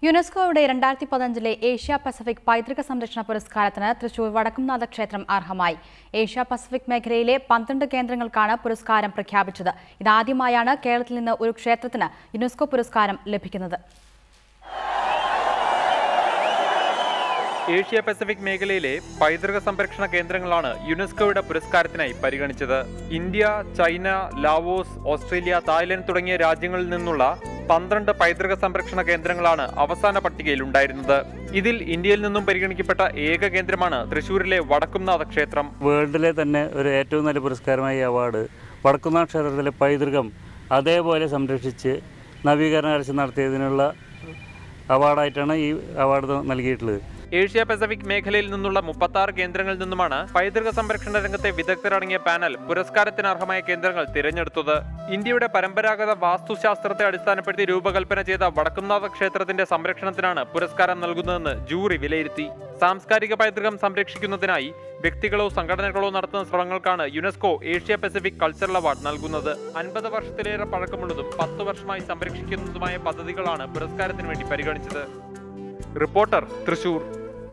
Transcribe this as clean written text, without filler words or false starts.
യുനെസ്കോയുടെ 2015 Asia Pacific പൈതൃക സംരക്ഷണ പുരസ്കാരത്തിന് തൃശൂർ വടക്കുംനാഥ ക്ഷേത്രം അർഹമായി. ഏഷ്യ പസഫിക് മേഖലയിലെ 12 കേന്ദ്രങ്ങൾക്കാണ് പുരസ്കാരം പ്രഖ്യാപിച്ചത്. ഇതാദ്യമായാണ് കേരളത്തിൽ നിന്ന് ഒരു ക്ഷേത്രത്തിന് യുനെസ്കോ പുരസ്കാരം ലഭിക്കുന്നത്. ഏഷ്യ പസഫിക് മേഖലയിലെ പൈതൃക സംരക്ഷണ കേന്ദ്രങ്ങളാണ് യുനെസ്കോയുടെ പുരസ്കാരത്തിനായി പരിഗണിച്ചത്. India, China, Laos, Australia, Thailand തുടങ്ങിയ രാജ്യങ്ങളിൽ നിന്നുള്ള 12 പൈതൃക സംരക്ഷണ കേന്ദ്രങ്ങളാണ് അവസാന പട്ടികയിൽ ഉണ്ടായിരുന്നത്. ഇതിൽ ഇന്ത്യയിൽ നിന്നും പരിഗണിക്കപ്പെട്ട ഏക കേന്ദ്രമാണ് തൃശ്ശൂരിലെ വടക്കുംനാഥ ക്ഷേത്രം. വേൾഡിലെ തന്നെ ഒരു ഏറ്റവും നല്ല പുരസ്കാരമായ അവാർഡ് വടക്കുംനാഥ ക്ഷേത്രത്തിലെ പൈതൃകം അതേപോലെ സംരക്ഷിച്ച് നവീകരണ ആവശ്യം നടത്തിയതിനുള്ള അവാർഡായിട്ടാണ് ഈ അവാർഡ് നൽകിയിട്ടുള്ളത്. ഏഷ്യ പസഫിക് മേഖലയിൽ നിന്നുള്ള 36 കേന്ദ്രങ്ങളിൽ നിന്നുമാണ് പൈതൃക സംരക്ഷണ രംഗത്തെ വിദഗ്ധരടങ്ങിയ പാനൽ പുരസ്കാരത്തിന് അർഹമായ കേന്ദ്രങ്ങൾ തിരഞ്ഞെടുത്തത്. ഇന്ത്യയുടെ പരമ്പരാഗത വാസ്തുശാസ്ത്രത്തെ അടിസ്ഥാനപ്പെടുത്തി രൂപകൽപ്പന ചെയ്ത വടക്കുംനാഥ ക്ഷേത്രത്തിന്റെ സംരക്ഷണത്തിനാണ് പുരസ്കാരം നൽകുന്നതെന്ന് ജൂറി വിലയിരുത്തി. സാംസ്കാരിക പൈതൃകം സംരക്ഷിക്കുന്നതിനായി വ്യക്തികളോ സംഘടനകളോ നടത്തുന്ന ശ്രമങ്ങൾക്കാണ് UNESCO Asia Pacific cultural award നൽകുന്നത്. 50 വർഷത്തിലേറെ പഴക്കമുള്ളതും 10 വർഷമായി സംരക്ഷിക്കുന്നതുമായ പദ്ധതികളാണ് പുരസ്കാരത്തിന് വേണ്ടി പരിഗണിച്ചത്. റിപ്പോർട്ടർ, തൃശൂർ.